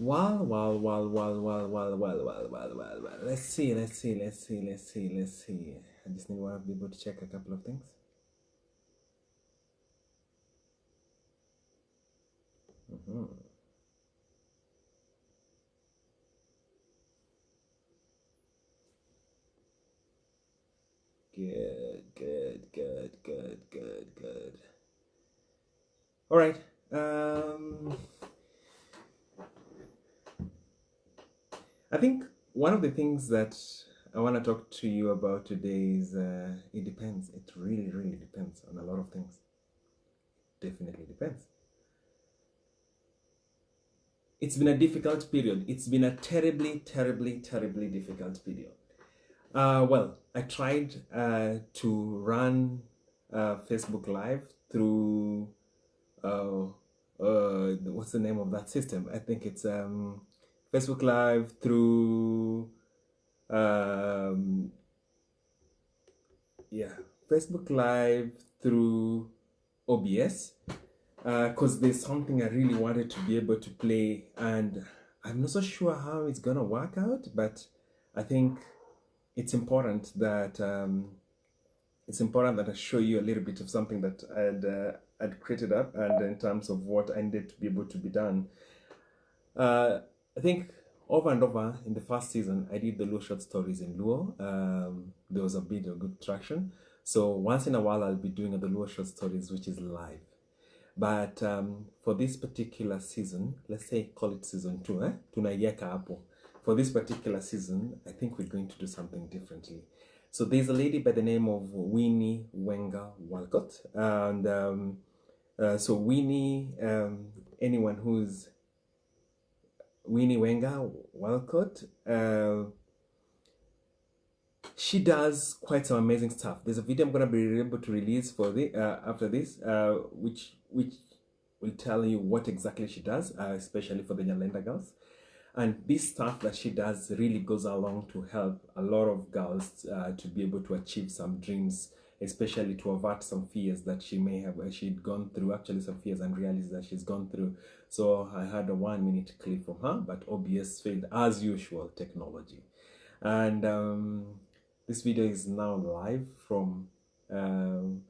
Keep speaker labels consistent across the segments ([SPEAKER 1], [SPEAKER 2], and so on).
[SPEAKER 1] Well. Let's see. I just need one of people to check a couple of things. Mhm. Good. All right. Um, I think one of the things that I want to talk to you about today is it depends. It really depends on a lot of things. Definitely depends. It's been a difficult period. It's been a terribly difficult period. Well, I tried to run Facebook Live through what's the name of that system? I think it's Facebook Live through um, yeah, Facebook Live through OBS because there's something I really wanted to be able to play, and I'm not so sure how it's gonna work out, but I think it's important that I show you a little bit of something that I'd created up, and in terms of what I needed to be able to be done. I think over and over in the first season, I did the Luo short stories in Luo. There was a bit of good traction. So once in a while, I'll be doing the Luo short stories, which is live. But for this particular season, let's say call it season 2, tunaiweka hapo. For this particular season, I think we're going to do something differently. So there's a lady by the name of Winnie Wenger Walcott. And so Winnie, anyone who's Winnie Wenger Walcott, she does quite some amazing stuff. There's a video I'm gonna be able to release for the after this, which will tell you what exactly she does, especially for the Nyalenda girls. And this stuff that she does really goes along to help a lot of girls to be able to achieve some dreams, especially to avert some fears that she may have she'd gone through, actually some fears and realities that she's gone through. So I had a 1 minute clip from her, but OBS failed as usual, technology. And this video is now live from none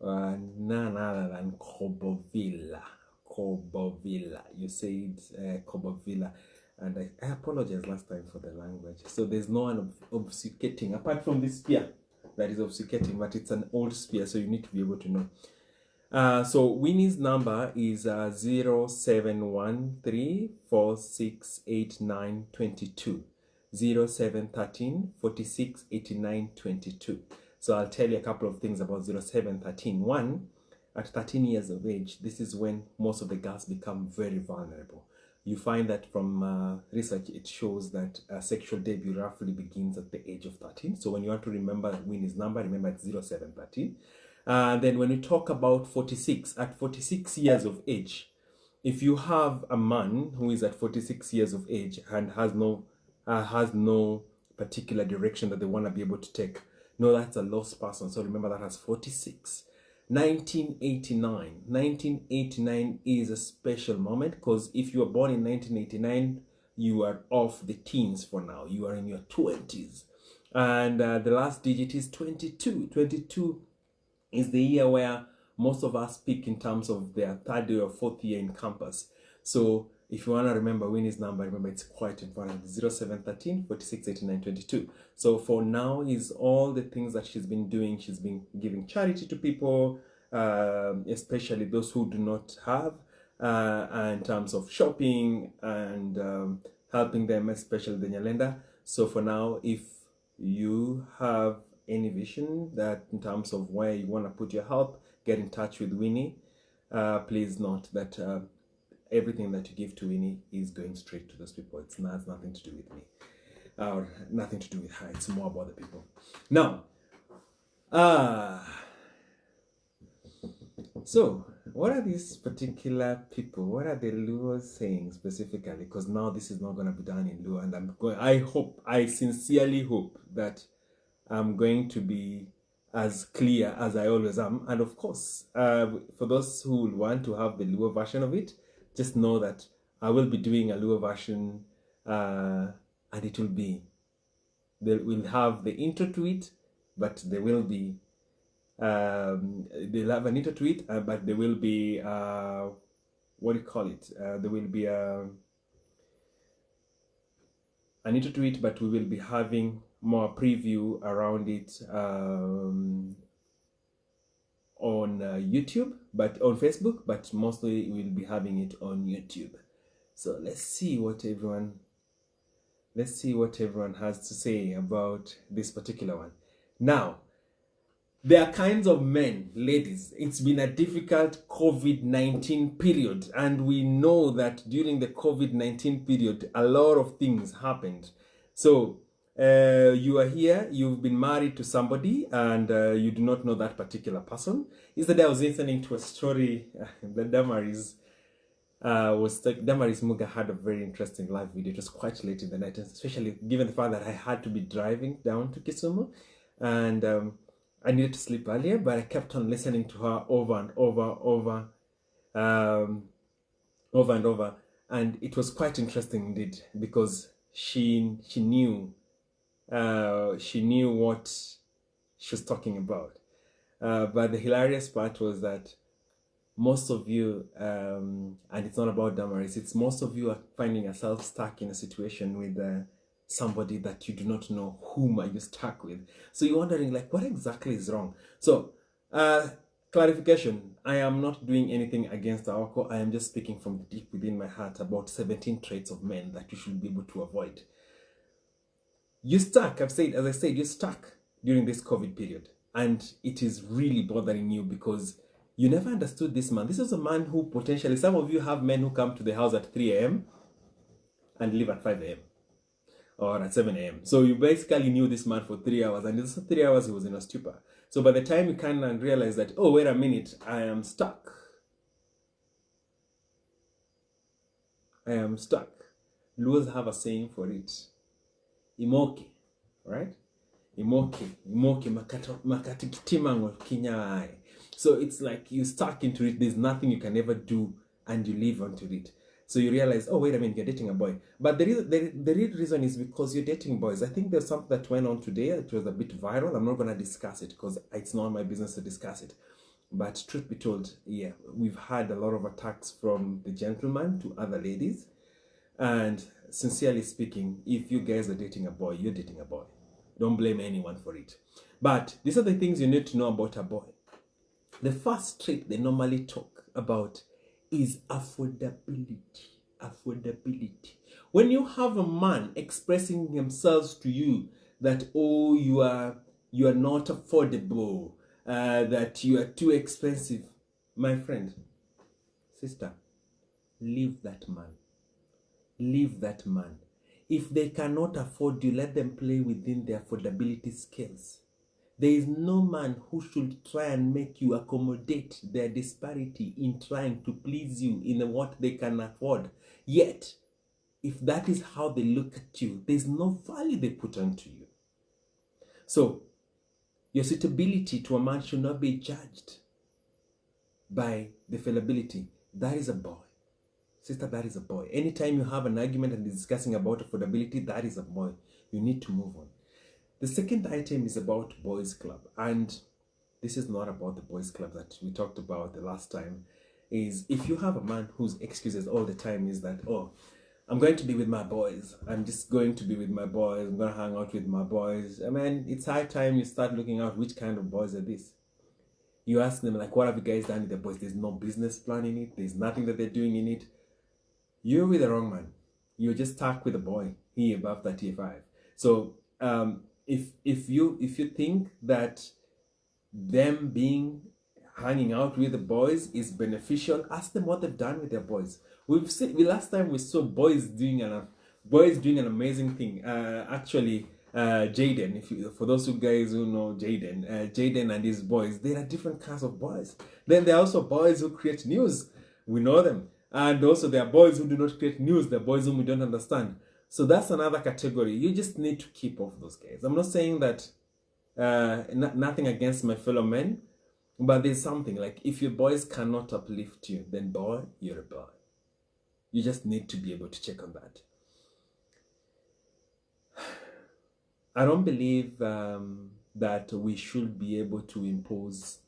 [SPEAKER 1] other than Cobovilla. You said Cobovilla. And I apologize last time for the language. So there's no one obfuscating, apart from this spear that is obfuscating, but it's an old spear, so you need to be able to know. So Winnie's number is 0713468922. 0713468922. So I'll tell you a couple of things about 0713. One, at 13 years of age, this is when most of the girls become very vulnerable. You find that from research, it shows that sexual debut roughly begins at the age of 13. So when you want to remember Winnie's number, remember it's 0713. And then when we talk about 46, at 46 years of age, if you have a man who is at 46 years of age and has no particular direction that they want to be able to take, no, that's a lost person. So remember that as 46. 1989 is a special moment, because if you were born in 1989, you are off the teens for now. You are in your 20s. And the last digit is 22. 22 is the year where most of us peak in terms of their third year or fourth year in campus. So if you want to remember Winnie's number, remember it's quite important. 0713 46 89 22. So for now is all the things that she's been doing. She's been giving charity to people, especially those who do not have, in terms of shopping and helping them, especially the Nyalenda. So for now, if you have any vision that in terms of where you want to put your help, get in touch with Winnie. Please note that everything that you give to Winnie is going straight to those people. It's nothing to do with me, or nothing to do with her. It's more about the people. Now, so what are these particular people? What are the Luo saying specifically? Because now this is not going to be done in Luo, and I sincerely hope that I'm going to be as clear as I always am. And of course, for those who want to have the Luo version of it, just know that I will be doing a Luo version, and it will be, they will have the intro to it, but there will be, they'll have an intro to it, but there will be, what do you call it? There will be an intro to it, but we will be having more preview around it on YouTube, but on Facebook, but mostly we'll be having it on YouTube. So let's see what everyone has to say about this particular one. Now, there are kinds of men, ladies. It's been a difficult COVID-19 period, and we know that during the COVID-19 period, a lot of things happened. So you are here, you've been married to somebody, and you do not know that particular person. Yesterday I was listening to a story that Damaris Muga had a very interesting live video. It was quite late in the night, especially given the fact that I had to be driving down to Kisumu, and I needed to sleep earlier, but I kept on listening to her over and over, and it was quite interesting indeed, because she knew what she was talking about. But the hilarious part was that most of you, and it's not about Damaris, it's most of you are finding yourself stuck in a situation with somebody that you do not know whom are you stuck with. So you're wondering, like, what exactly is wrong? So, clarification, I am not doing anything against Awako. I am just speaking from deep within my heart about 17 traits of men that you should be able to avoid. You're stuck, as I said, you're stuck during this COVID period. And it is really bothering you because you never understood this man. This is a man who potentially, some of you have men who come to the house at 3 a.m. and leave at 5 a.m. or at 7 a.m. So you basically knew this man for 3 hours, and in those 3 hours he was in a stupor. So by the time you kind of realize that, oh, wait a minute, I am stuck. Luos have a saying for it. Imoke, right? Imoke makatikitima kinyai. So it's like you stuck into it. There's nothing you can ever do, and you live onto it. So you realize, oh, wait a minute, you're dating a boy. But the real reason is because you're dating boys. I think there's something that went on today. It was a bit viral. I'm not going to discuss it because it's not my business to discuss it. But truth be told, yeah, we've had a lot of attacks from the gentleman to other ladies. And sincerely speaking, if you guys are dating a boy, you're dating a boy. Don't blame anyone for it. But these are the things you need to know about a boy. The first trait they normally talk about is affordability. Affordability. When you have a man expressing himself to you that, oh, you are not affordable, that you are too expensive, my friend, sister, leave that man. Leave that man. If they cannot afford you, let them play within their affordability scales. There is no man who should try and make you accommodate their disparity in trying to please you in what they can afford. Yet, if that is how they look at you, there's no value they put onto you. So, your suitability to a man should not be judged by the fallibility. That is a boy. Sister, that is a boy. Anytime you have an argument and discussing about affordability, that is a boy. You need to move on. The second item is about boys club, and this is not about the boys club that we talked about the last time. Is if you have a man whose excuses all the time is that, oh, I'm going to be with my boys. I'm just going to be with my boys. I'm going to hang out with my boys. I mean, it's high time you start looking out which kind of boys are these. You ask them, like, what have you guys done with the boys? There's no business plan in it. There's nothing that they're doing in it. You're with the wrong man. You're just stuck with a boy here above 35. So if you think that them hanging out with the boys is beneficial, ask them what they've done with their boys. Last time we saw boys doing an amazing thing. Actually, Jaden, for those guys who know Jaden and his boys, there are different kinds of boys. Then there are also boys who create news. We know them. And also there are boys who do not create news. There are boys whom we don't understand. So that's another category. You just need to keep off those guys. I'm not saying that nothing against my fellow men, but there's something like if your boys cannot uplift you, then boy, you're a boy. You just need to be able to check on that. I don't believe that we should be able to impose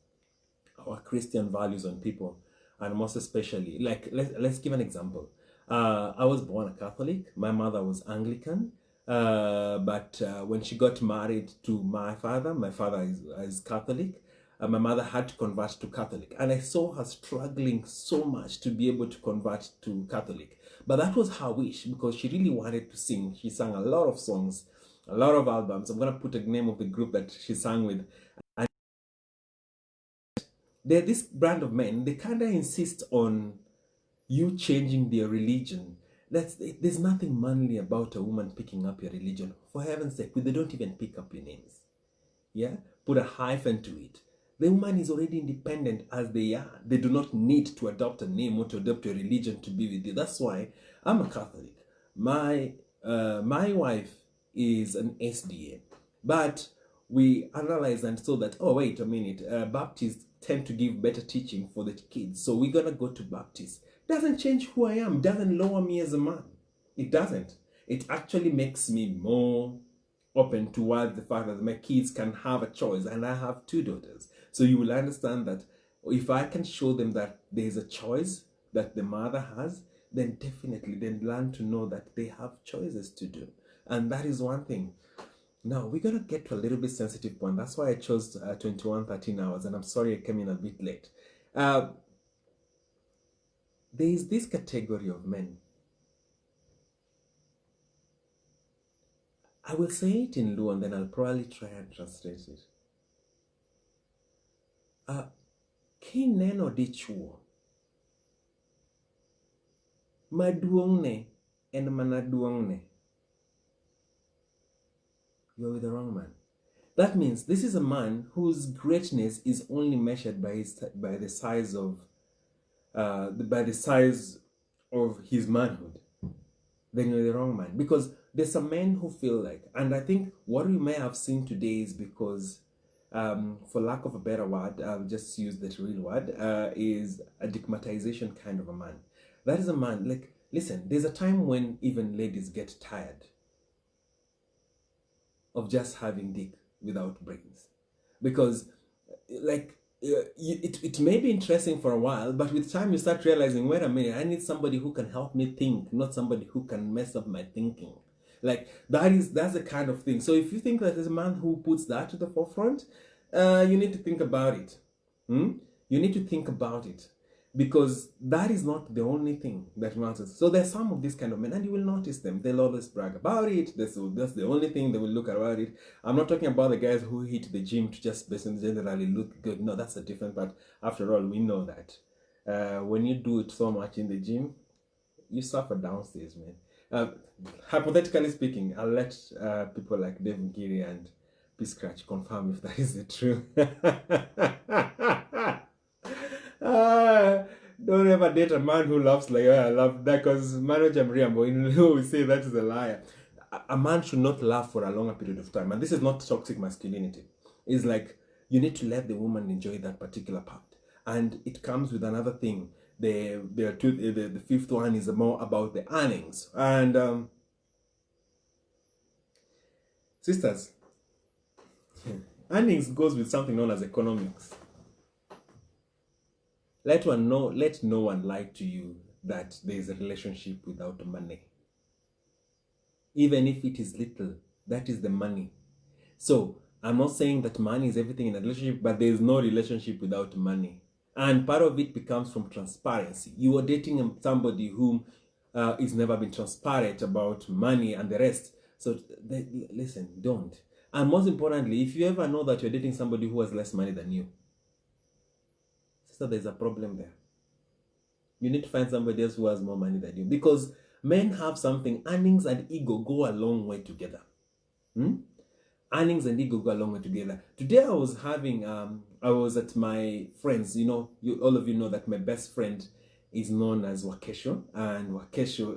[SPEAKER 1] our Christian values on people, and most especially, like, let's give an example. I was born a Catholic. My mother was Anglican, but when she got married to my father is Catholic. My mother had to convert to Catholic, and I saw her struggling so much to be able to convert to Catholic. But that was her wish because she really wanted to sing. She sang a lot of songs, a lot of albums. I'm gonna put a name of the group that she sang with. They're this brand of men, they kind of insist on you changing their religion. There's nothing manly about a woman picking up your religion. For heaven's sake, they don't even pick up your names. Yeah? Put a hyphen to it. The woman is already independent as they are. They do not need to adopt a name or to adopt a religion to be with you. That's why I'm a Catholic. My wife is an SDA. But we analyzed and saw that, oh, wait a minute, Baptists tend to give better teaching for the kids. So we're going to go to Baptists. Doesn't change who I am. Doesn't lower me as a man. It doesn't. It actually makes me more open towards the fact that my kids can have a choice. And I have 2 daughters. So you will understand that if I can show them that there's a choice that the mother has, then definitely they learn to know that they have choices to do. And that is one thing. Now, we're going to get to a little bit sensitive point. That's why I chose 21, 13 hours. And I'm sorry I came in a bit late. There is this category of men. I will say it in Luo and then I'll probably try and translate it. Kineno dichuo. Maduongne and manaduongne. You're with the wrong man. That means this is a man whose greatness is only measured by the size of his manhood. Then you're the wrong man, because there's some men who feel like, and I think what we may have seen today is because, for lack of a better word, I'll just use the real word, is a digmatization kind of a man. That is a man, like, listen, there's a time when even ladies get tired of just having dick without brains, because like it may be interesting for a while, but with time you start realizing, wait a minute, I need somebody who can help me think, not somebody who can mess up my thinking. Like that's the kind of thing. So if you think that there's a man who puts that to the forefront, you need to think about it. You need to think about it, because that is not the only thing that matters. So there's some of these kind of men, and you will notice them. They'll always brag about it. That's the only thing they will look about it. I'm not talking about the guys who hit the gym to just basically generally look good. No, that's a different part. After all, we know that when you do it so much in the gym, you suffer downstairs, man. Hypothetically speaking, I'll let people like Dave Ngiri and P Scratch confirm if that is the truth. Don't ever date a man who laughs like, oh, I love that, because Mano Jamriambo will say that is a liar. A man should not laugh for a longer period of time. And this is not toxic masculinity. It's like you need to let the woman enjoy that particular part. And it comes with another thing. The fifth one is more about the earnings. And sisters, earnings goes with something known as economics. Let no one lie to you that there is a relationship without money. Even if it is little, that is the money. So I'm not saying that money is everything in a relationship, but there is no relationship without money. And part of it becomes from transparency. You are dating somebody whom is never been transparent about money and the rest. So listen, don't. And most importantly, if you ever know that you're dating somebody who has less money than you, so there's a problem there. You need to find somebody else who has more money than you, because men have something. Earnings and ego go a long way together. Earnings and ego go a long way together. Today I was at my friend's. All of you know that my best friend is known as Wakesho, and Wakesho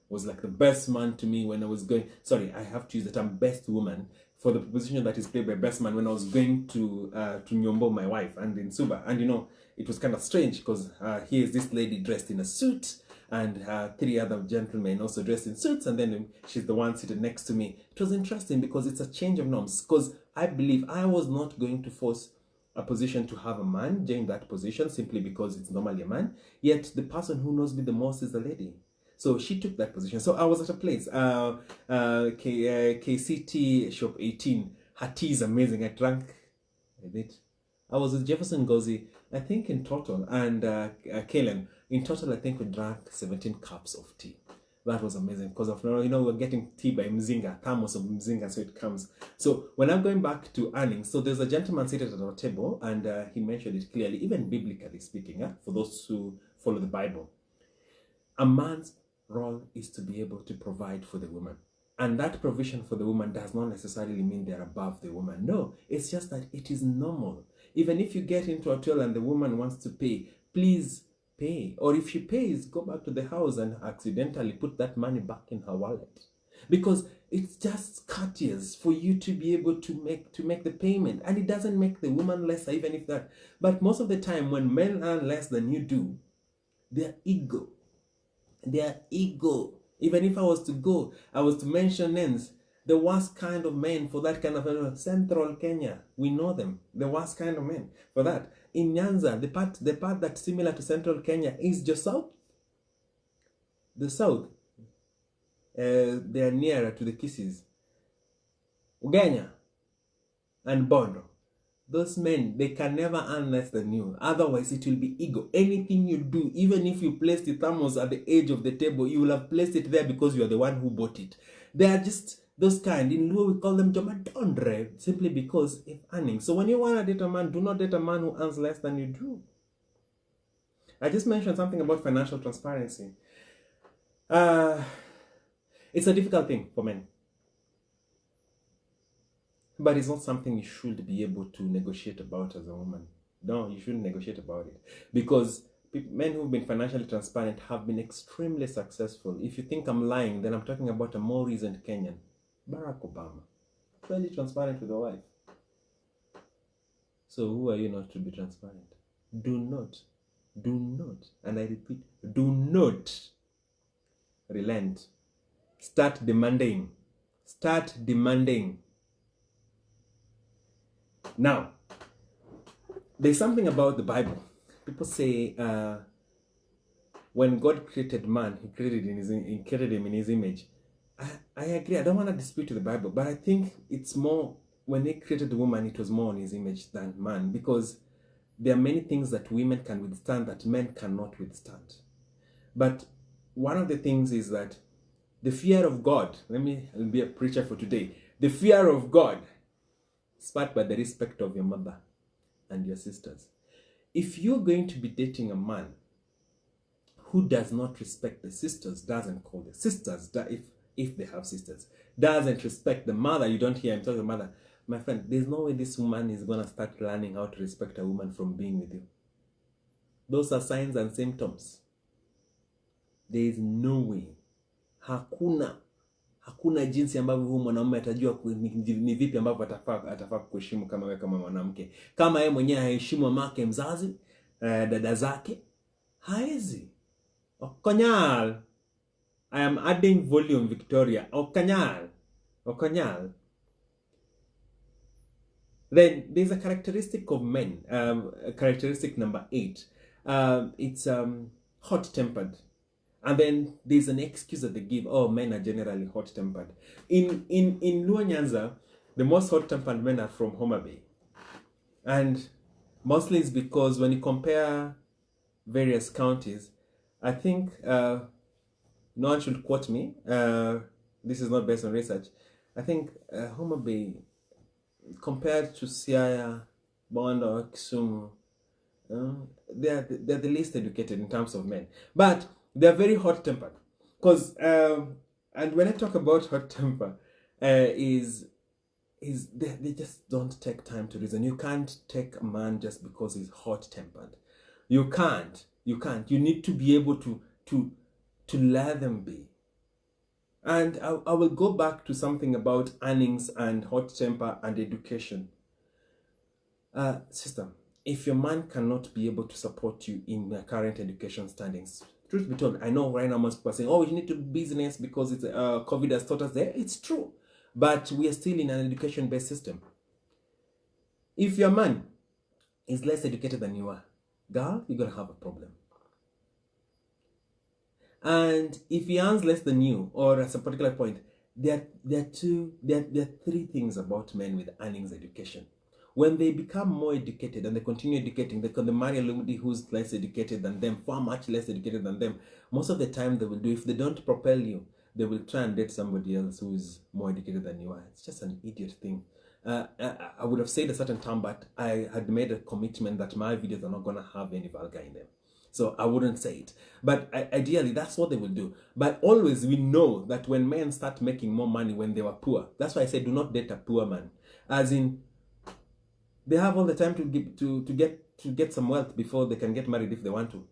[SPEAKER 1] was like the best man to me when I was going. Sorry, I have to use the term best woman for the position that is played by best man when I was going to Nyombo, my wife, and in Suba. And it was kind of strange because here is this lady dressed in a suit, and three other gentlemen also dressed in suits, and then she's the one seated next to me. It was interesting because it's a change of norms, because I believe I was not going to force a position to have a man join that position simply because it's normally a man, yet the person who knows me the most is the lady. So she took that position. So I was at a place, KCT Shop 18. Her tea is amazing. I drank a bit. I was with Jefferson Gozi, I think in total, and Kalen. In total, I think we drank 17 cups of tea. That was amazing because of, we're getting tea by Mzinga, thermos of Mzinga, so it comes. So when I'm going back to earnings, so there's a gentleman seated at our table, and he mentioned it clearly, even biblically speaking, for those who follow the Bible. A man's role is to be able to provide for the woman. And that provision for the woman does not necessarily mean they're above the woman. No, it's just that it is normal. Even if you get into a hotel and the woman wants to pay, please pay. Or if she pays, go back to the house and accidentally put that money back in her wallet. Because it's just courteous for you to be able to make the payment. And it doesn't make the woman lesser, even if that. But most of the time when men earn less than you do, their ego. Even if I was to mention names, the worst kind of men for that kind of Central Kenya, we know them. The worst kind of men for that. In Nyanza, the part that's similar to Central Kenya is just south. The south, they are nearer to the Kisses. Ugenya and Bondo. Those men, they can never earn less than you. Otherwise, it will be ego. Anything you do, even if you place the thermos at the edge of the table, you will have placed it there because you are the one who bought it. They are just those kind. In Luo, we call them Jomadondre, simply because of earning. So when you want to date a man, do not date a man who earns less than you do. I just mentioned something about financial transparency. It's a difficult thing for men. But it's not something you should be able to negotiate about as a woman. No, you shouldn't negotiate about it. Because men who've been financially transparent have been extremely successful. If you think I'm lying, then I'm talking about a more recent Kenyan. Barack Obama. Fairly transparent with a wife. So who are you not to be transparent? Do not, and I repeat, do not relent. Start demanding. Now, there's something about the Bible. People say when God created man, he created him in his image. I agree. I don't want to dispute the Bible, but I think it's more, when he created the woman, it was more on his image than man, because there are many things that women can withstand that men cannot withstand. But one of the things is that the fear of God, let me be a preacher for today, the fear of God sparked by the respect of your mother and your sisters. If you're going to be dating a man who does not respect the sisters, doesn't call the sisters, if they have sisters, doesn't respect the mother, you don't hear him talking to the mother, my friend, there's no way this woman is going to start learning how to respect a woman from being with you. Those are signs and symptoms. There is no way. Hakuna jinsi ambavyo huyu mwanaume atajua ni vipi ambavyo atafaa kuheshimu kama wewe kama mwanamke. Kama yeye mwenyewe haheshimu mamake mzazi, dada zake, haezi. Okonyal. I am adding volume, Victoria. Okonyal. Then there's a characteristic of men, characteristic number 8. It's hot-tempered. And then there's an excuse that they give. Oh, men are generally hot-tempered. In Luo Nyanza, the most hot-tempered men are from Homa Bay. And mostly it's because when you compare various counties, I think, no one should quote me. This is not based on research. I think Homa Bay, compared to Siaya, Bondo, Kisumu, they're the least educated in terms of men. But they're very hot-tempered. Because, and when I talk about hot temper, they just don't take time to reason. You can't take a man just because he's hot-tempered. You can't. You need to be able to let them be. And I will go back to something about earnings and hot temper and education. Sister, if your man cannot be able to support you in your current education standings, Truth be told, I know right now most people are saying, oh, you need to do business because it's COVID has taught us there. It's true. But we are still in an education-based system. If your man is less educated than you are, girl, you're going to have a problem. And if he earns less than you, or at a particular point, there are three things about men with earnings education. When they become more educated and they continue educating, they can marry somebody who's less educated than them, far much less educated than them. Most of the time they will do, if they don't propel you, they will try and date somebody else who is more educated than you are. It's just an idiot thing. I would have said a certain term, but I had made a commitment that my videos are not going to have any vulgar in them. So I wouldn't say it. But ideally, that's what they will do. But always we know that when men start making more money when they were poor, that's why I say do not date a poor man. As in, they have all the time to get some wealth before they can get married if they want to.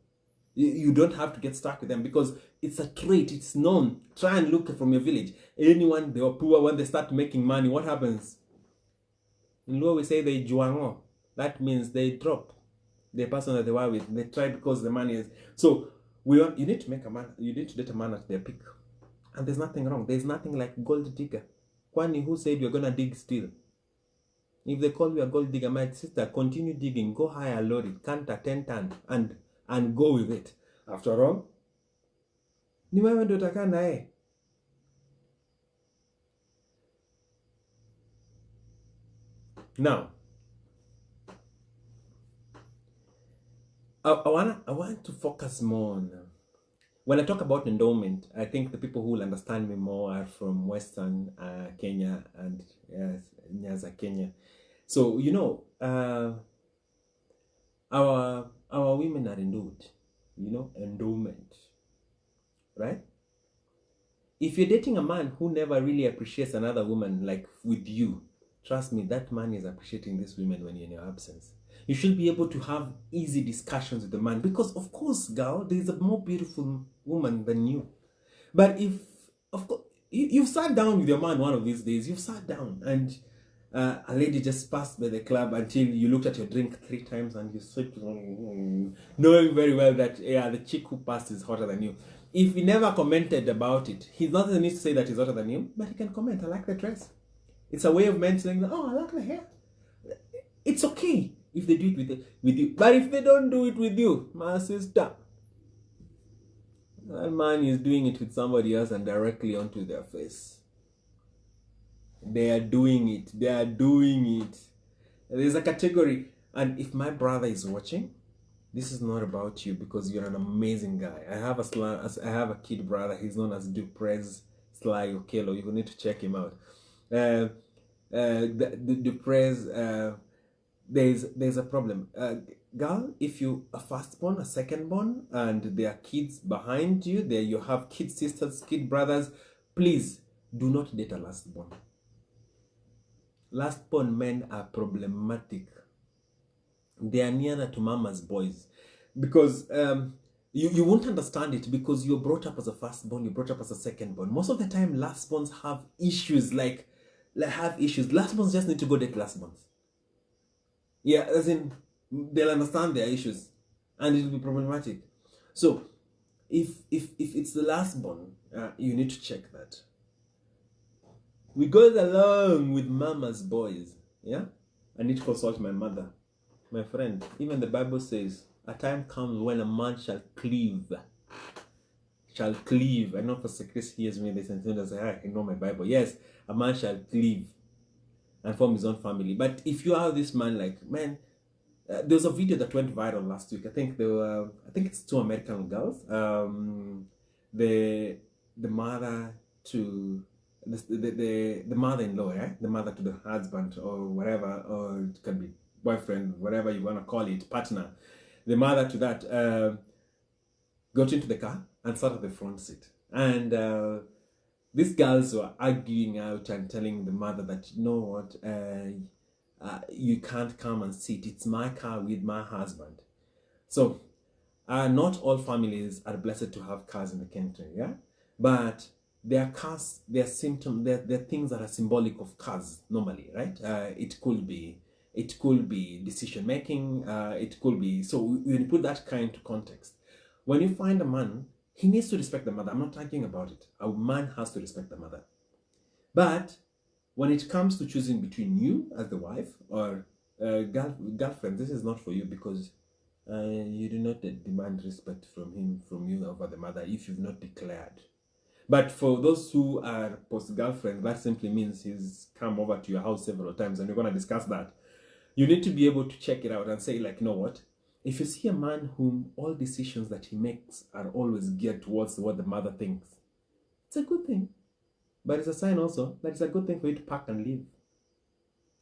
[SPEAKER 1] You don't have to get stuck with them because it's a trait. It's known. Try and look from your village. Anyone, they are poor, when they start making money, what happens? In Luo we say they juango. That means they drop the person that they were with. They try because the money is. So you need to make a man. You need to date a man at their peak, and there's nothing wrong. There's nothing like gold digger. Kwani, who said you're gonna dig still? If they call you a gold digger, my sister, continue digging. Go hire a lorry, canter 10 ton, and go with it. After all, ni wewe ndio utakaa naye. Now, I want to focus more on, when I talk about endowment, I think the people who will understand me more are from Western Kenya and Nyanza, Kenya. So, you know, our women are endowed, you know, endowment, right? If you're dating a man who never really appreciates another woman like with you, trust me, that man is appreciating this woman when you're in your absence. You should be able to have easy discussions with the man because, of course, girl, there is a more beautiful woman than you. But if, of course, you've sat down with your man one of these days, you've sat down and a lady just passed by the club until you looked at your drink 3 times and you sipped, knowing very well that, yeah, the chick who passed is hotter than you. If he never commented about it, he doesn't need to say that he's hotter than you, but he can comment, I like the dress. It's a way of men saying, oh, I like the hair. It's okay if they do it with you. But if they don't do it with you, my sister, that man is doing it with somebody else and directly onto their face. They are doing it. They are doing it. There's a category. And if my brother is watching, this is not about you because you're an amazing guy. I have a kid brother. He's known as Duprez Sly Okello. You will need to check him out. Duprez, there's a problem. Girl, if you a firstborn, a secondborn, and there are kids behind you, there you have kid sisters, kid brothers, please do not date a lastborn. Lastborn men are problematic. They are nearer to mama's boys because you won't understand it because you're brought up as a firstborn, you're brought up as a secondborn. Most of the time, lastborns have issues Lastborns just need to go date lastborns. Yeah, as in, they'll understand their issues and it'll be problematic. So, if it's the lastborn, you need to check that. We go along with mama's boys, yeah? I need to consult my mother. My friend, even the Bible says, a time comes when a man shall cleave. Shall cleave. I know Pastor Chris hears me this and says, I know my Bible. Yes, a man shall cleave and form his own family. But if you are this man, like, man, there was a video that went viral last week. I think it's 2 American girls. The mother to the mother-in-law, right? The mother to the husband or whatever, or it can be boyfriend, whatever you want to call it, partner. The mother to that got into the car and sat at the front seat. And these girls were arguing out and telling the mother that, you know what, you can't come and sit. It's my car with my husband. So, not all families are blessed to have cars in the country, yeah? But there are cars, there are symptoms, there are things that are symbolic of cars normally, right? It could be decision making, it could be, so when you put that kind into context, when you find a man He needs to respect the mother. I'm not arguing about it. A man has to respect the mother. But when it comes to choosing between you as the wife or girlfriend, this is not for you, because you do not demand respect from you over the mother if you've not declared. But for those who are post-girlfriend, that simply means he's come over to your house several times, and we're going to discuss that. You need to be able to check it out and say, like, you know what? If you see a man whom all decisions that he makes are always geared towards what the mother thinks, it's a good thing. But it's a sign also that it's a good thing for you to pack and leave.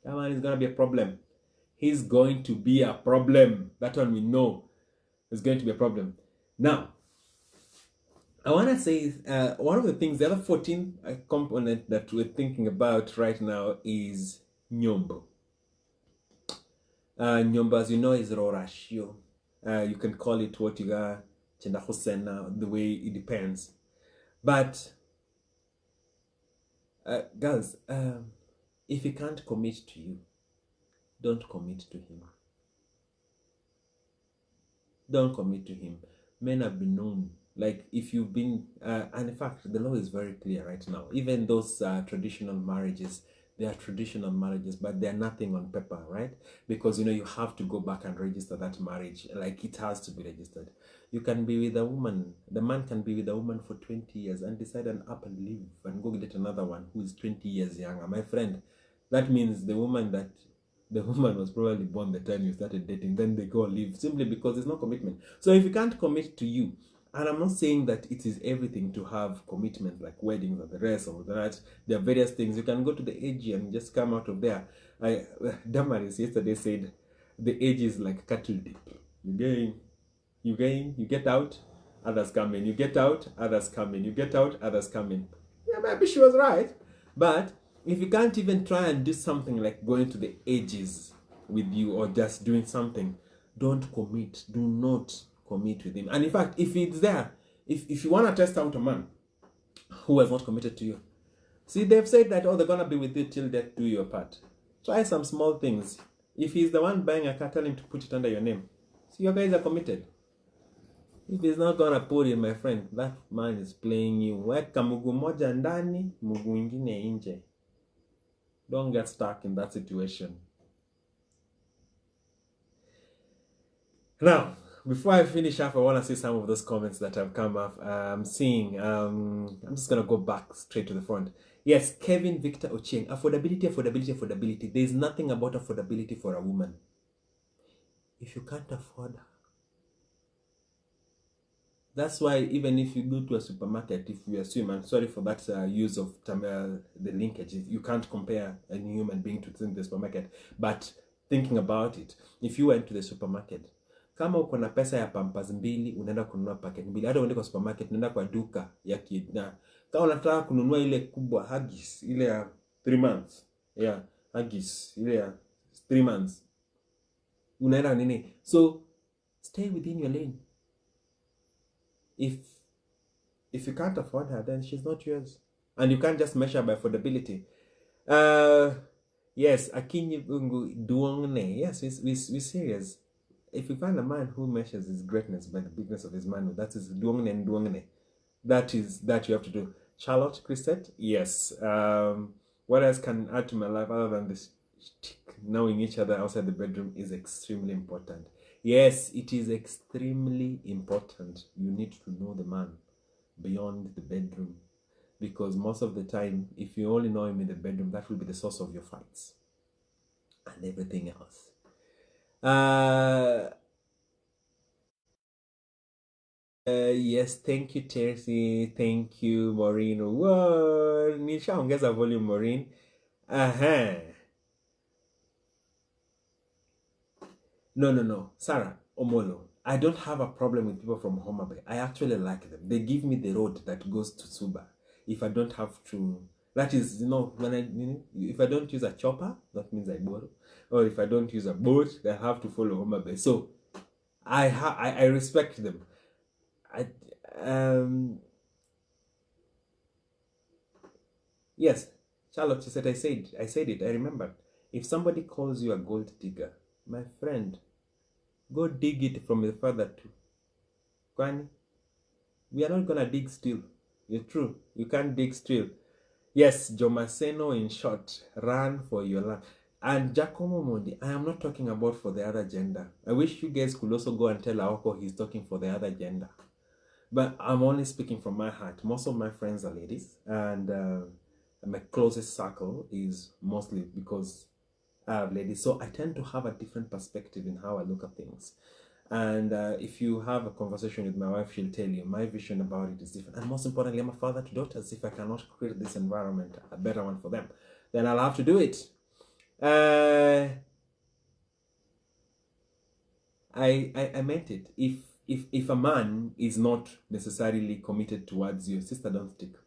[SPEAKER 1] That man is going to be a problem. He's going to be a problem. That one we know is going to be a problem. Now, I want to say one of the things, the other 14 component that we're thinking about right now is nyombo. Nyombo, as you know, is rorashio. You can call it what you got, chenda husena, the way it depends. But, girls, if he can't commit to you, don't commit to him. Don't commit to him. Men have been known. Like, if you've been, and in fact, the law is very clear right now. Even those traditional marriages, they are traditional marriages, but they're nothing on paper, right? Because, you know, you have to go back and register that marriage. Like, it has to be registered. You can be with a woman, the man can be with a woman for 20 years and decide and up and leave and go get another one who is 20 years younger. My friend, that means the woman was probably born the time you started dating, then they go leave simply because there's no commitment. So if you can't commit to you, and I'm not saying that it is everything to have commitment like weddings or the rest of that. There are various things. You can go to the AG and just come out of there. Damaris yesterday said the AG is like cattle dip. You get out, others come in. You get out, others come in. You get out, others come in. Yeah, maybe she was right. But if you can't even try and do something like going to the edges with you or just doing something, don't commit. Do not commit with him. And in fact, if it's there, if you want to test out a man who has not committed to you, see, they've said that, oh, they're going to be with you till death do your part. Try some small things. If he's the one buying a car, tell him to put it under your name. See, your guys are committed. If he's not going to put it, my friend, that man is playing you. Weka mguu moja ndani, mguu ingine nje. Don't get stuck in that situation. Now, before I finish up, I want to see some of those comments that have come up. I'm seeing, I'm just going to go back straight to the front. Yes, Kevin Victor Ochieng. Affordability. There's nothing about affordability for a woman. If you can't afford her. That's why even if you go to a supermarket, if you assume, I'm sorry for that use of the linkage, you can't compare a human being to the supermarket. But thinking about it, if you went to the supermarket, kama uko na pesa ya Pampers mbili, unaenda kununua packet mbili. Hata uende kwa supermarket, unaenda kwa duka ya kidna. Kama unataka kununua ile kubwa Huggies, ile ya 3 months. Yeah, Huggies, ile ya 3 months. Unaenda nini? So, stay within your lane. If you can't afford her, then she's not yours. And you can't just measure by affordability. Yes, Akinyi Duongne. Yes, we're serious. If you find a man who measures his greatness by the bigness of his manhood, that is Duongne and Duongne. That you have to do. Charlotte Christet, yes. What else can add to my life other than this? Knowing each other outside the bedroom is extremely important. Yes, it is extremely important. You need to know the man beyond the bedroom. Because most of the time, if you only know him in the bedroom, that will be the source of your fights. And everything else. Yes, thank you, Tercy. Thank you, Maureen. Whoa, nishaongeza volume, Maureen. No. Sarah Omolo, I don't have a problem with people from Homa Bay. I actually like them. They give me the road that goes to Suba. If I don't have to, that is, if I don't use a chopper, that means I borrow. Or if I don't use a boat, I have to follow Homa Bay. So, I respect them. Yes, Charlotte, she said, I said it, I remember. If somebody calls you a gold digger, my friend, go dig it from the father too. Kwani? We are not gonna dig still. It's true. You can't dig still. Yes, Jomaseno, in short, run for your life. And Giacomo Mondi, I am not talking about for the other gender. I wish you guys could also go and tell Aoko he's talking for the other gender. But I'm only speaking from my heart. Most of my friends are ladies, and my closest circle is mostly because I have ladies. So I tend to have a different perspective in how I look at things. And if you have a conversation with my wife, she'll tell you my vision about it is different. And most importantly, I'm a father to daughters. If I cannot create this environment, a better one for them, then I'll have to do it. I meant it. If a man is not necessarily committed towards you, sister, don't stick.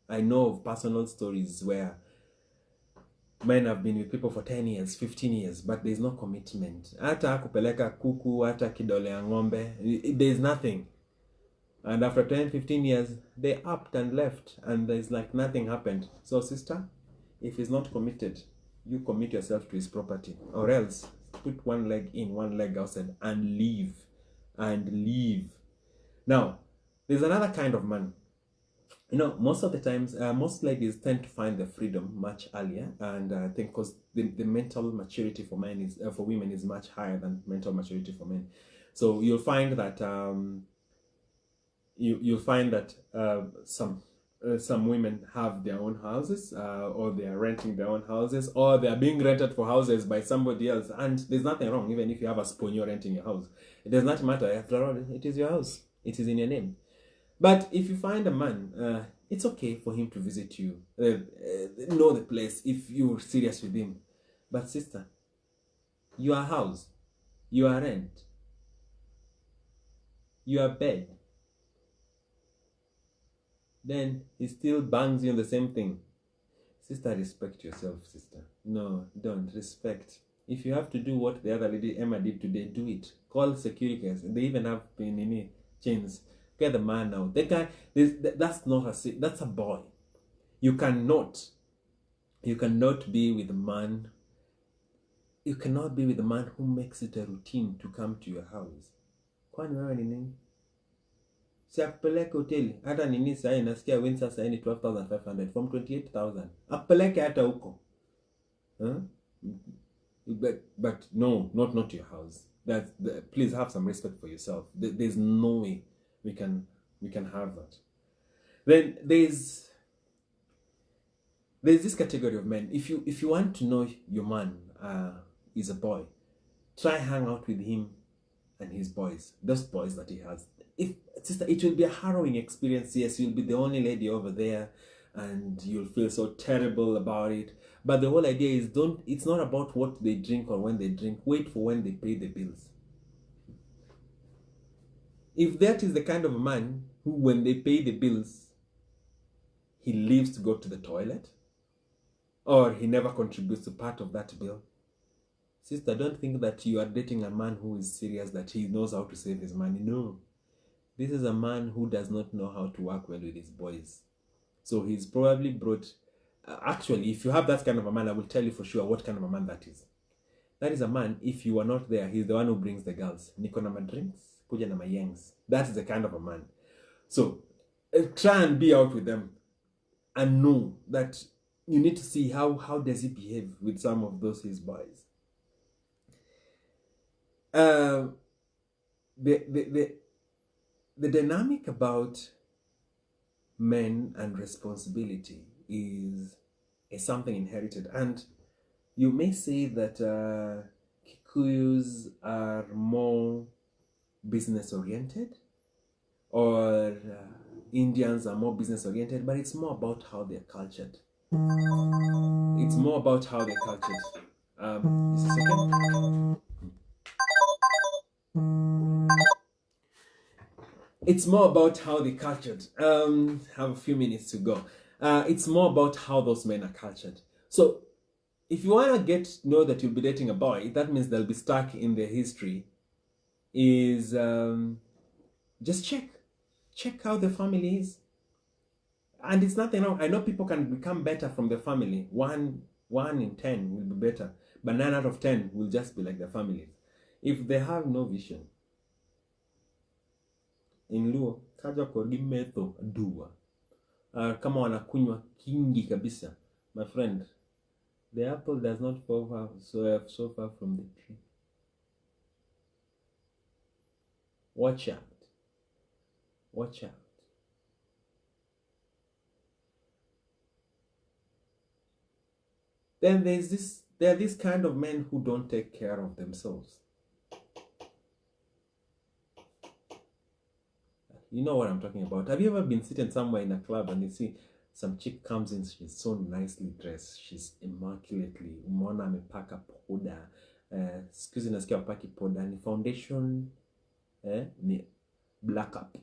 [SPEAKER 1] I know of personal stories where men have been with people for 10 years, 15 years, but there's no commitment. Hata kupeleka kuku, hata kidole ya ng'ombe, there's nothing. And after 10, 15 years, they upped and left, and there's like nothing happened. So sister, if he's not committed, you commit yourself to his property, or else put one leg in, one leg outside, and leave. And leave. Now, there's another kind of man. You know, most of the times, most ladies tend to find the freedom much earlier, and I think because the mental maturity for men is for women is much higher than mental maturity for men. So you'll find that you'll find that some women have their own houses, or they are renting their own houses, or they are being rented for houses by somebody else. And there's nothing wrong, even if you have a sponio renting your house. It does not matter. After all, it is your house. It is in your name. But if you find a man, it's okay for him to visit you, know the place if you're serious with him. But sister, your house, your rent, your bed, then he still bangs you on the same thing. Sister, respect yourself, sister. No, don't. Respect. If you have to do what the other lady Emma did today, do it. Call security guys. They even have chains. Get the man out. The guy, that's not that's a boy. You cannot be with a man. You cannot be with a man who makes it a routine to come to your house. Kwani wewe ni nini? Si akupeleke hoteli. Hata nini sasa nasikia Windsor sasa ni 12,500 from 28,000. Akupeleke hata huko. Huh? But no, not your house. Please have some respect for yourself. There's no way we can have that. Then there's this category of men. If you want to know your man is a boy, try hang out with him and his boys, those boys that he has. Sister, it will be a harrowing experience. Yes, you'll be the only lady over there, and you'll feel so terrible about it. But the whole idea is it's not about what they drink or when they drink. Wait for when they pay the bills. If that is the kind of a man who, when they pay the bills, he leaves to go to the toilet, or he never contributes to part of that bill, sister, don't think that you are dating a man who is serious, that he knows how to save his money. No. This is a man who does not know how to work well with his boys. So he's probably brought... actually, if you have that kind of a man, I will tell you for sure what kind of a man that is. That is a man, if you are not there, he's the one who brings the girls. Niko na madrinks, kuja na mayengs. That is the kind of a man. So try and be out with them and know that you need to see how does he behave with some of those his boys. The dynamic about men and responsibility is something inherited, and you may say that Kikuyus are more business oriented, or Indians are more business oriented, but it's more about how they're cultured. It's more about how they're cultured. Just a second. It's more about how they're cultured. Have a few minutes to go. It's more about how those men are cultured. So if you want to know that you'll be dating a boy, that means they'll be stuck in their history, is just check how the family is. And it's nothing wrong. I know people can become better from the family. One in 10 will be better, but 9 out of 10 will just be like their families. If they have no vision, in Luo, kaja korgi metho dua. Kama wanakunywa kingi kabisa, my friend, the apple does not fall so far from the tree. Watch out. Watch out. Then there are these kind of men who don't take care of themselves. You know what I'm talking about. Have you ever been sitting somewhere in a club and you see some chick comes in, she's so nicely dressed, she's immaculately, umeona amepaka poda, excuse me, nasikia wapaki poda, ni foundation, ni black up,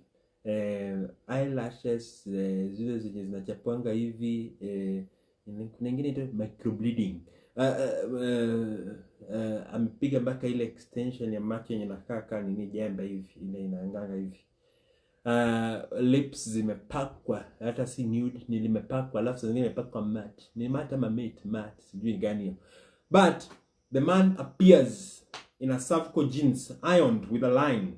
[SPEAKER 1] eyelashes, zile zenye zinachapwanga hivi, kuna ingine ito microbleeding, amepiga mpaka ile extension ya macho yenye nakaa nini jembe hivi, ile inaanganga hivi. Lips zimepakwa, hata si nude, nilimepakwa, alafu zingine imepakwa matte. Ni matte ama matte, sijui gani hiyo. But the man appears in a Savco jeans, ironed with a line,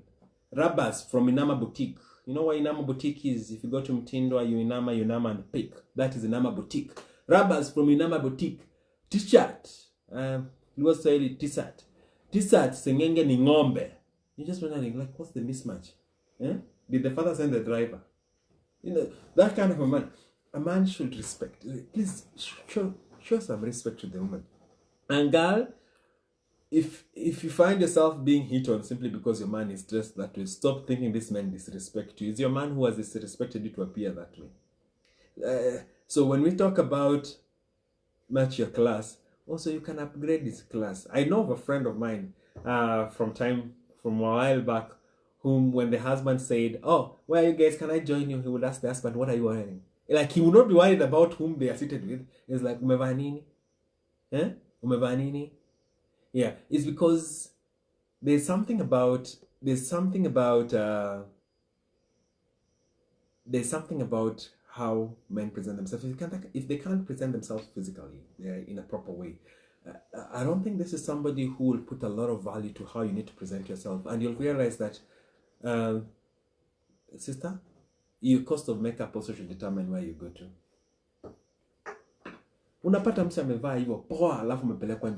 [SPEAKER 1] rubbers from Inama Boutique. You know what Inama Boutique is? If you go to Mtindo, you Inama and pick. That is Inama Boutique. Rubbers from Inama Boutique. T-shirt. You was saying T-shirt. T-shirt sengenge ni ngombe. You're just wondering, like, what's the mismatch? Did the father send the driver? You know, that kind of a man. A man should respect. Please show some respect to the woman. And girl, if you find yourself being hit on simply because your man is dressed that way, stop thinking this man disrespect you. It's your man who has disrespected you to appear that way. So when we talk about match your class, also you can upgrade this class. I know of a friend of mine from a while back, whom when the husband said, "Oh, where are you guys? Can I join you?" He would ask the husband, "What are you wearing?" Like, he would not be worried about whom they are seated with. It's like, umevaa nini? Umevaa nini? Yeah, it's because there's something about how men present themselves. If they can't present themselves physically in a proper way, I don't think this is somebody who will put a lot of value to how you need to present yourself. And you'll realize that, sister, your cost of makeup also should determine where you go to. Unapata mtu amevaa hivyo poa, alafu umepelekwa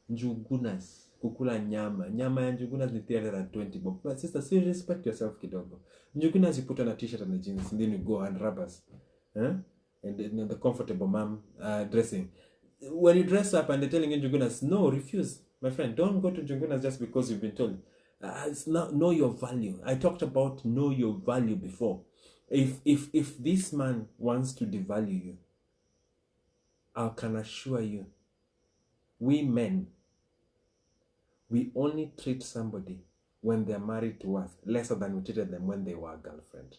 [SPEAKER 1] Njugunas kukula nyama ya Njugunas ni 320 bob. But sister, so respect yourself kidogo. Njugunas, you put on a t-shirt and a jeans, and then you go and rubbers, and the comfortable mom dressing. When you dress up and they're telling you Njugunas, no, refuse, my friend. Don't go to Njugunas just because you've been told. It's not, know your value. I talked about know your value before. If this man wants to devalue you, I can assure you, we men, we only treat somebody when they're married to us lesser than we treated them when they were a girlfriend.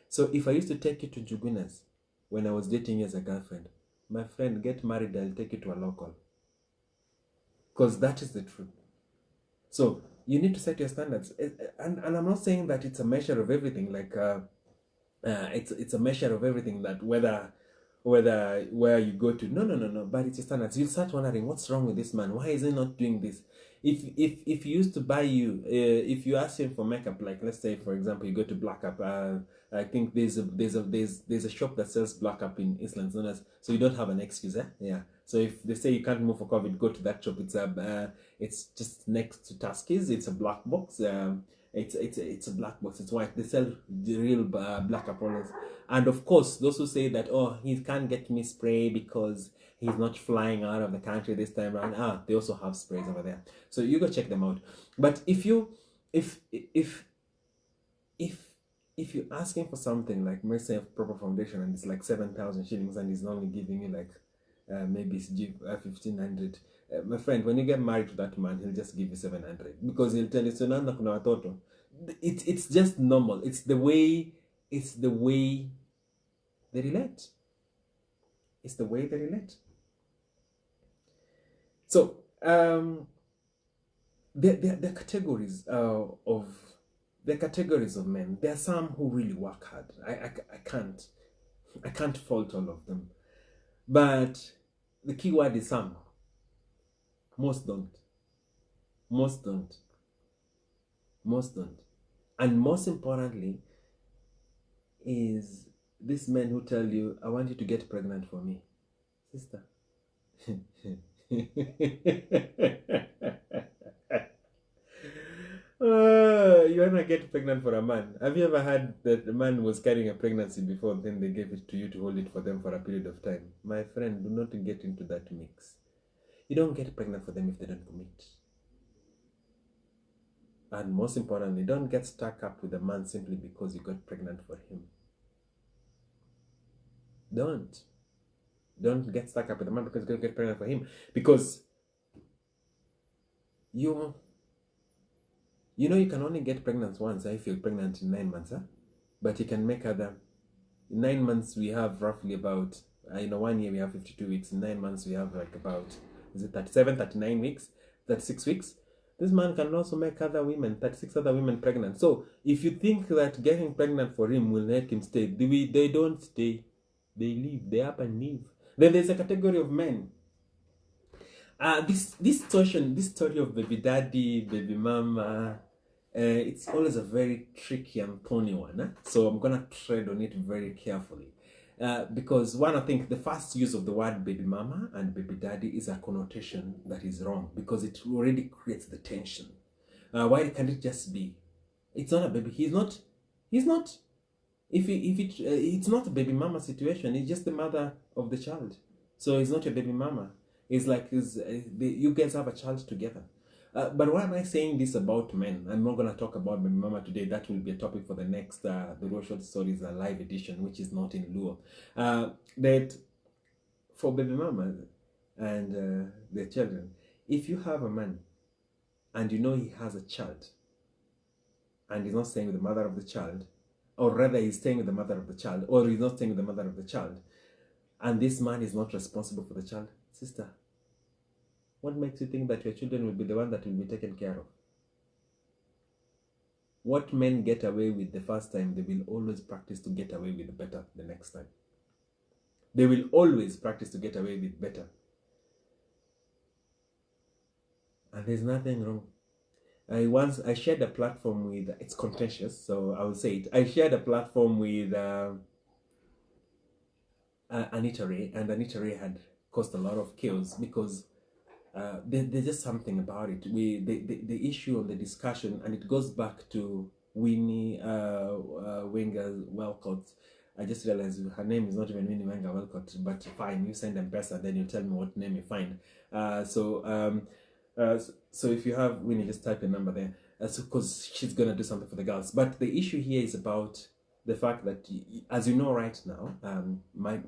[SPEAKER 1] So if I used to take you to Njugunas when I was dating you as a girlfriend, my friend, get married, I'll take you to a local. Because that is the truth. So you need to set your standards. And I'm not saying that it's a measure of everything, like it's a measure of everything, that whether where you go to, no, but it's your standards. You start wondering, what's wrong with this man? Why is he not doing this? If he used to buy you, if you ask him for makeup, like let's say for example you go to Black Up, I think there's a shop that sells Black Up in Islands, known as, so you don't have an excuse, yeah. So if they say you can't move for COVID, go to that shop. It's just next to Tuskys. It's a black box. It's a black box. It's white. They sell the real Black Up rollers. And of course, those who say that, oh, he can't get me spray because he's not flying out of the country this time around. They also have sprays over there. So you go check them out. But if you're asking for something like Mercy proper foundation and it's like 7,000 shillings and he's only giving you like maybe it's 1,500, my friend, when you get married to that man, he'll just give you 700 because he'll tell you, so nana kuna watoto. It's just normal. It's the way they relate. It's the way they relate. So the categories of men. There are some who really work hard. I can't fault all of them, but the key word is some. Most don't. And most importantly, is this men who tell you, I want you to get pregnant for me. Sister. You wanna get pregnant for a man. Have you ever had that the man was carrying a pregnancy before, then they gave it to you to hold it for them for a period of time? My friend, do not get into that mix. You don't get pregnant for them if they don't commit. And most importantly, don't get stuck up with a man simply because you got pregnant for him. Don't get stuck up with a man because you're going to get pregnant for him. Because you know you can only get pregnant once if you're pregnant in 9 months, huh? But you can make other. In 9 months we have roughly about, 1 year we have 52 weeks. In 9 months we have like about, is it 37, 39 weeks, 36 weeks? This man can also make other women, 36 other women pregnant. So if you think that getting pregnant for him will make him stay, they don't stay. They leave. They up and leave. Then there's a category of men. This story of baby daddy, baby mama, it's always a very tricky and thorny one. So I'm gonna tread on it very carefully. Because one, I think the first use of the word baby mama and baby daddy is a connotation that is wrong, because it already creates the tension. Why can't it just be? It's not a baby. He's not. It's not a baby mama situation. It's just the mother of the child. So it's not your baby mama. It's like you guys have a child together. But why am I saying this about men? I'm not going to talk about baby mama today. That will be a topic for the next the Luo Short Stories live edition, which is not in Luo. That for baby mama and their children, if you have a man and you know he has a child and he's not staying with the mother of the child, or rather he's staying with the mother of the child, or he's not staying with the mother of the child, and this man is not responsible for the child, sister, what makes you think that your children will be the one that will be taken care of? What men get away with the first time, they will always practice to get away with better the next time. They will always practice to get away with better. And there's nothing wrong. I shared a platform with, it's contentious, so I will say it. I shared a platform with Anita Ray, and Anita Ray had caused a lot of chaos because there's just something about it. The issue on the discussion, and it goes back to Winnie Wenger Welcott. I just realized her name is not even Winnie Wenger Welcott, but fine, you send M-Pesa, then you tell me what name you find. So if you have Winnie, just type your number there. Because she's gonna do something for the girls. But the issue here is about the fact that, as you know right now, my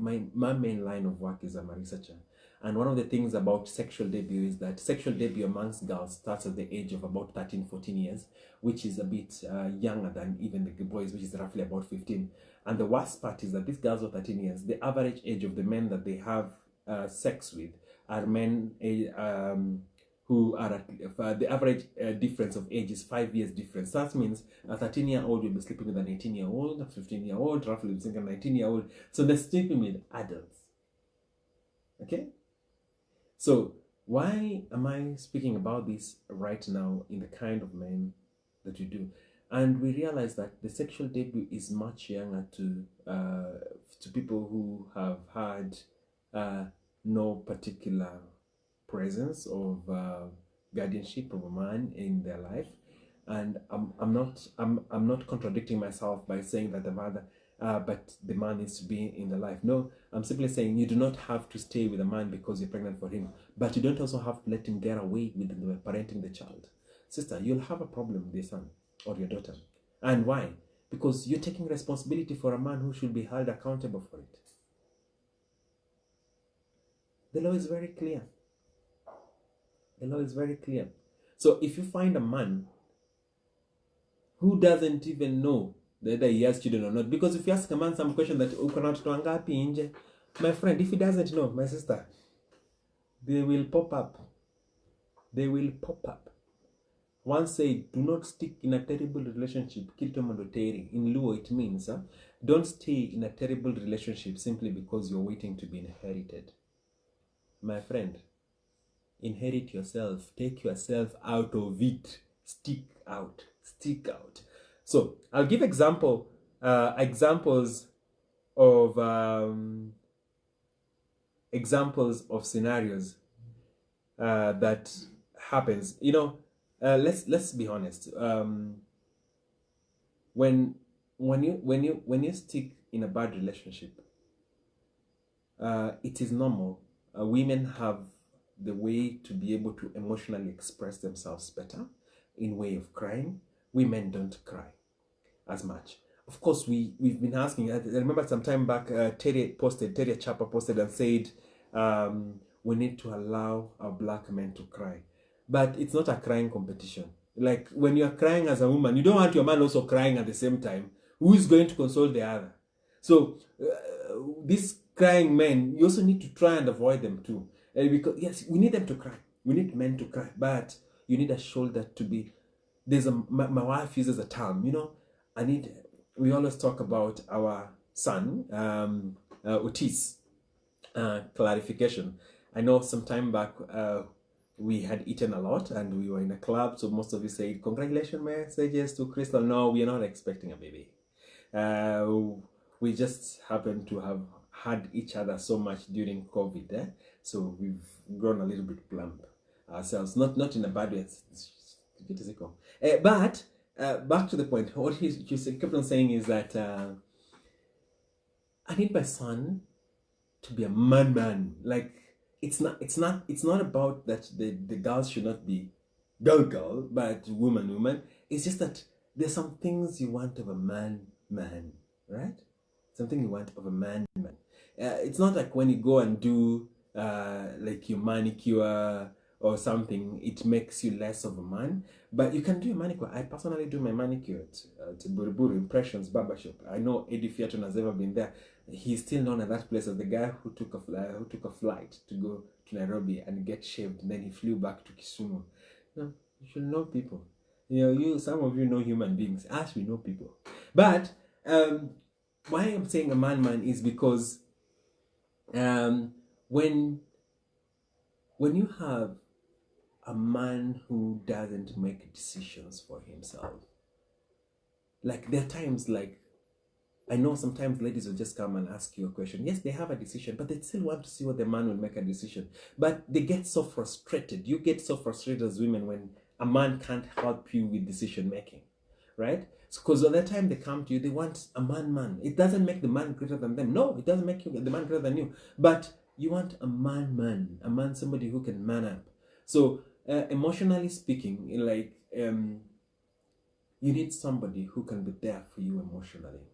[SPEAKER 1] main line of work is I'm a researcher. And one of the things about sexual debut is that sexual debut amongst girls starts at the age of about 13, 14 years, which is a bit younger than even the boys, which is roughly about 15. And the worst part is that these girls are 13 years. The average age of the men that they have sex with are men who are at the average difference of age is 5 years difference. That means a 13-year-old will be sleeping with an 18-year-old, a 15-year-old, roughly with a 19-year-old. So they're sleeping with adults. Okay? So why am I speaking about this right now in the kind of men that you do? And we realize that the sexual debut is much younger to people who have had no particular presence of guardianship of a man in their life. And I'm not contradicting myself by saying that the mother but the man needs to be in the life. No, I'm simply saying you do not have to stay with a man because you're pregnant for him, but you don't also have to let him get away with parenting the child. Sister, you'll have a problem with your son or your daughter. And why? Because you're taking responsibility for a man who should be held accountable for it. The law is very clear. The law is very clear. So if you find a man who doesn't even know whether he has children or not, because if you ask a man some question that my friend, if he doesn't know, my sister, they will pop up. They will pop up. One said, do not stick in a terrible relationship. In Luo, it means don't stay in a terrible relationship simply because you're waiting to be inherited. My friend, inherit yourself. Take yourself out of it. Stick out. So I'll give examples of scenarios that happens. Let's be honest. When you stick in a bad relationship, it is normal. Women have the way to be able to emotionally express themselves better in way of crying. Women don't cry as much. Of course, we've been asking. I remember some time back, Terry Chapa posted and said, we need to allow our black men to cry. But it's not a crying competition. Like when you're crying as a woman, you don't want your man also crying at the same time. Who is going to console the other? So these crying men, you also need to try and avoid them too. Because yes, we need them to cry. We need men to cry, but you need a shoulder to be. My wife uses a term. We always talk about our son, Otis. Clarification. I know some time back we had eaten a lot and we were in a club, so most of you said, congratulations messages to Crystal. No, we are not expecting a baby. We just happen to have had each other so much during COVID, so we've grown a little bit plump ourselves. Not in a bad way. It's physical. But back to the point. What he kept on saying is that I need my son to be a man. Like it's not about that the girls should not be girl, but woman. It's just that there's some things you want of a man, right? Something you want of a man. It's not like when you go and do like your manicure or something, it makes you less of a man. But you can do a manicure. I personally do my manicure at Buruburu Impressions Barbershop. I know Eddie Fiaton has ever been there. He's still known at that place as the guy who took a flight to go to Nairobi and get shaved, and then he flew back to Kisumu. You should know people. Some of you know human beings, as we know people. But why I'm saying a man is because when you have a man who doesn't make decisions for himself, like there are times, like I know sometimes ladies will just come and ask you a question. Yes, they have a decision, but they still want to see what the man will make a decision. But they get so frustrated. You get so frustrated as women when a man can't help you with decision making, right? Because by the time they come to you, they want a man. It doesn't make the man greater than them. No, it doesn't make the man greater than you. But you want a man, somebody who can man up. So emotionally speaking, you need somebody who can be there for you emotionally.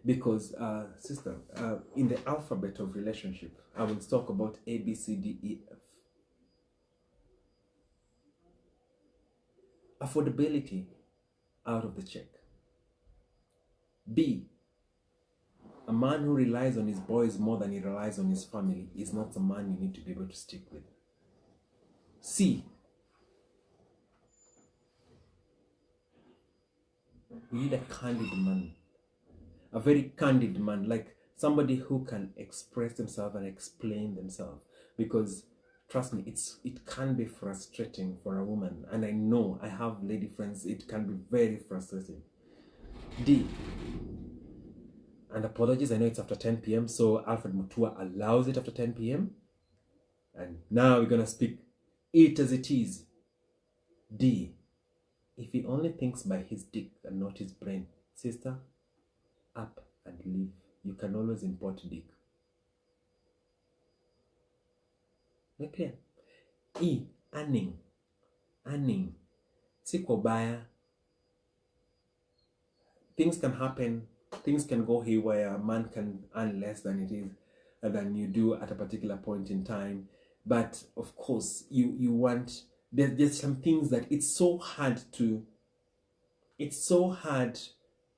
[SPEAKER 1] Because, sister, in the alphabet of relationship, I will talk about A, B, C, D, E, F. Affordability out of the check. B, a man who relies on his boys more than he relies on his family is not a man you need to be able to stick with. C, you need a candid man. A very candid man, like somebody who can express themselves and explain themselves. Because trust me, it can be frustrating for a woman, and I know I have lady friends. It can be very frustrating. D, and apologies, I know it's after 10 p.m. so Alfred Mutua allows it after 10 p.m. and now we're gonna speak it as it is. D, if he only thinks by his dick and not his brain, sister, up and leave. You can always import dick. Not clear? E, earning. Siko baya. Things can happen. Things can go haywire. A man can earn less than it is than you do at a particular point in time. But of course, you want. There's some things that it's so hard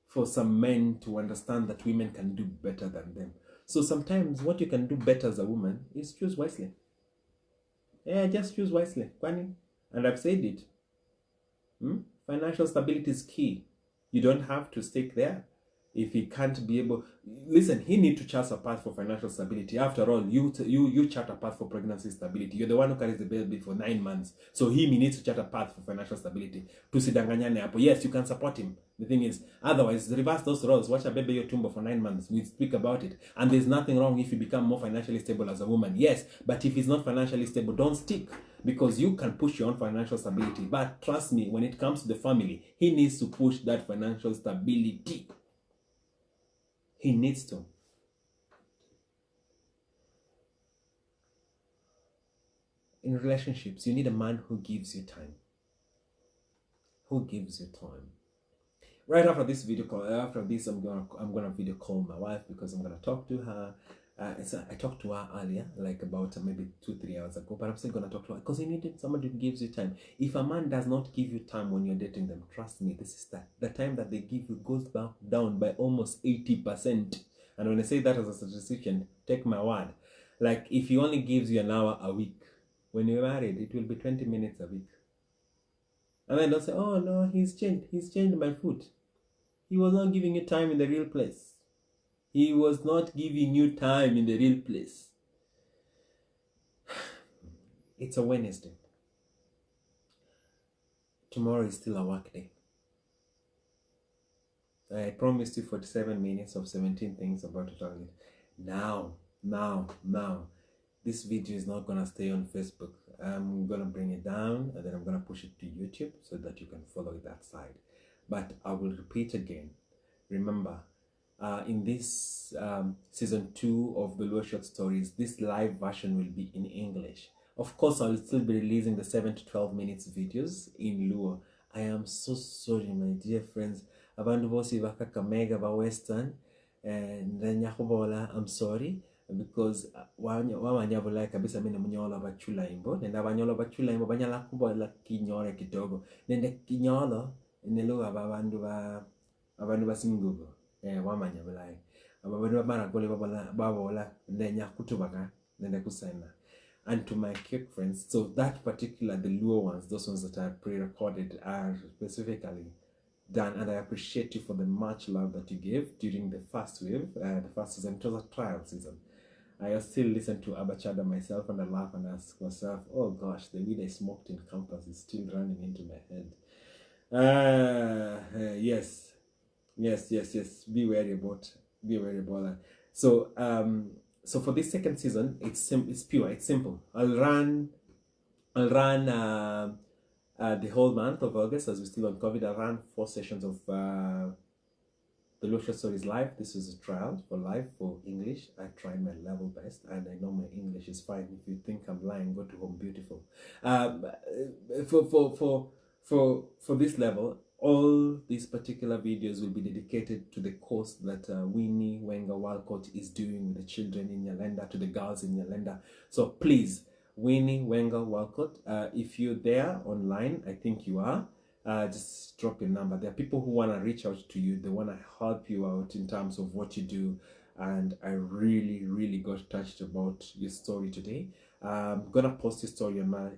[SPEAKER 1] for some men to understand that women can do better than them. So sometimes what you can do better as a woman is choose wisely. Yeah, just choose wisely. And I've said it. Financial stability is key. You don't have to stick there. If he can't be able, listen, he need to chart a path for financial stability. After all, you chart a path for pregnancy stability. You're the one who carries the baby for 9 months, so he needs to chart a path for financial stability. Tusidanganyane hapo. Yes, you can support him. The thing is, otherwise, reverse those roles. Watch a baby your tumbo for 9 months. We speak about it, and there's nothing wrong if you become more financially stable as a woman. Yes, but if he's not financially stable, don't stick, because you can push your own financial stability. But trust me, when it comes to the family, he needs to push that financial stability. He needs to. In relationships, you need a man who gives you time. Who gives you time. Right after this video call, after this, I'm gonna video call my wife, because I'm gonna talk to her. I talked to her earlier, like about maybe 2-3 hours ago, but I'm still gonna talk to her, because you need somebody who gives you time. If a man does not give you time when you're dating them, trust me, this is the time that they give you goes down by almost 80%. And when I say that as a statistician, take my word. Like, if he only gives you an hour a week, when you're married, it will be 20 minutes a week. And then don't say, oh no, he's changed my foot. He was not giving you time in the real place. He was not giving you time in the real place. It's a Wednesday. Tomorrow is still a work day. I promised you 47 minutes of 17 things about to target. Now, this video is not gonna stay on Facebook. I'm gonna bring it down, and then I'm gonna push it to YouTube so that you can follow it that side. But I will repeat again. Remember, in this season 2 of the Luo Short Stories, this live version will be in English. Of course, I will still be releasing the 7 to 12 minutes videos in Luo. I am so sorry, my dear friends. Abantu bose bakakamega ba Western, and ndanyakubola, I'm sorry, because wamanyabula kabisa mine munyola bachula imbo, nenda banyola bachula imbo banyala kubola kinyore kidogo, nenda kinyolo nelo abantu basingubo, wamanyabula abantu bamaragole babola ndenya kutubaka nenda kusena. And to my Cape friends, so that particular, the Luo ones, those ones that are pre-recorded, are specifically done, and I appreciate you for the much love that you gave during the first wave, the first season. It was a trial season. I still listen to Abachada myself, and I laugh and ask myself, oh gosh, the weed I smoked in campus is still running into my head. Yes. Be wary about that. So for this second season, it's pure, it's simple. I'll run the whole month of August, as we're still on COVID. I ran 4 sessions of the Luo Short Stories live. This is a trial for live for English. I tried my level best, and I know my English is fine. If you think I'm lying, go to Home Beautiful. For this level, all these particular videos will be dedicated to the course that Winnie Wenga Walcott is doing with the children in Nyalenda, to the girls in Nyalenda. So please, Winnie Wenga Walcott, if you're there online, I think you are, just drop your number. There are people who want to reach out to you. They want to help you out in terms of what you do, and I really got touched about your story today. I'm gonna post your story on my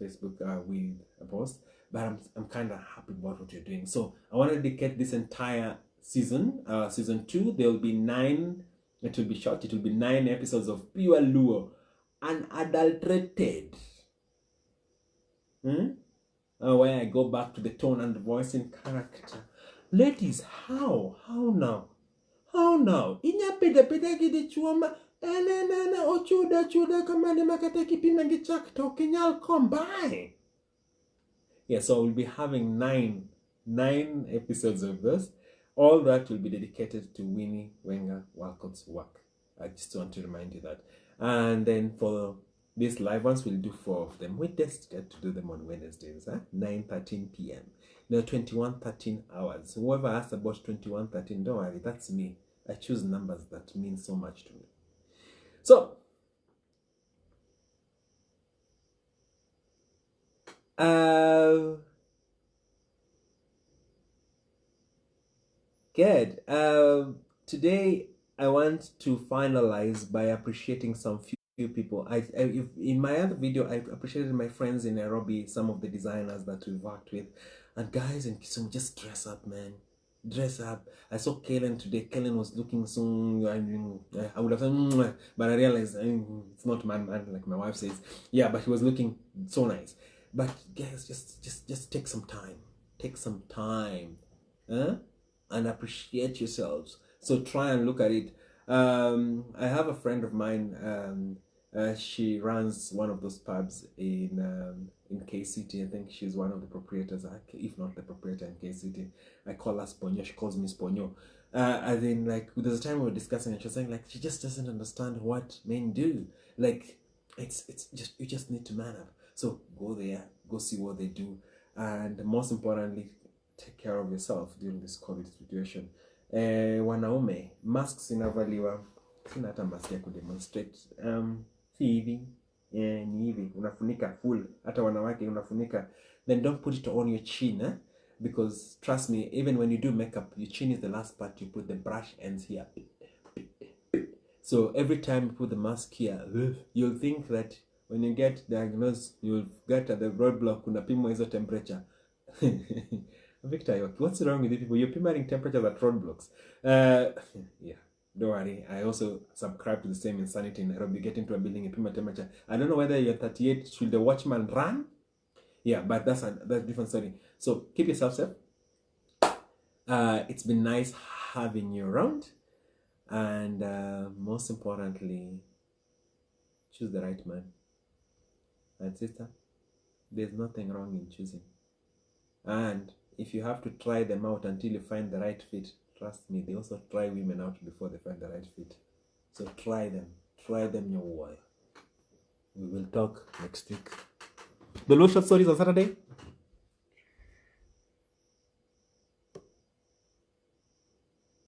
[SPEAKER 1] Facebook with a post, but I'm kind of happy about what you're doing. So I want to dedicate this entire season, season 2. There will be 9. It will be short. It will be 9 episodes of pure Luo, unadulterated. Where I go back to the tone and the voice and character. Ladies, how now? Inya peda gidi chuoma. Na ochuda kamani makata kipima gichakta okinyal combine. Yeah, so we'll be having 9 episodes of this. All that will be dedicated to Winnie Wenga Walcott's work. I just want to remind you that. And then for these live ones, we'll do 4 of them. We just get to do them on Wednesdays, 9:13 p.m. No, 21:13 hours. Whoever asked about 21:13, don't worry, that's me. I choose numbers that mean so much to me. So, good. Today I want to finalize by appreciating some few people. In my other video, I appreciated my friends in Nairobi, some of the designers that we've worked with, and guys in Kisumu, just dress up, man. dress up. I saw Kellen today. Kellen was looking so. I would have said, "Mwah," but I realized it's not man like my wife says. Yeah, but he was looking so nice. But guys, just take some time. Take some time, and appreciate yourselves. So try and look at it. I have a friend of mine. She runs one of those pubs in KCT. I think she's one of the proprietors, if not the proprietor in KCT. I call her Sponyo. She calls me Sponyo. As in, like, there's a time we were discussing, and she was saying, like, she just doesn't understand what men do. Like, it's just, you just need to man up. So go there, go see what they do, and most importantly, take care of yourself during this COVID situation. Wanaume, masks inavaliwa, sina hata mask ya kudemonstrate. Si hivi, ni hivi, unafunika full, hata wanawake unafunika, then don't put it on your chin, because trust me, even when you do makeup, your chin is the last part. You put the brush ends here. So every time you put the mask here, you'll think that when you get diagnosed, you'll get at the roadblock, unapimwa hizo temperature. Victor, what's wrong with you people? You're pimaing temperatures at roadblocks. Yeah, don't worry. I also subscribe to the same insanity in Nairobi. Get into a building and pima temperature. I don't know whether you're 38. Should the watchman run? Yeah, but that's a different story. So keep yourself safe. It's been nice having you around, and most importantly, choose the right man. And sister, there's nothing wrong in choosing. And if you have to try them out until you find the right fit, trust me, they also try women out before they find the right fit. So try them your way. We will talk next week. The low short stories on Saturday.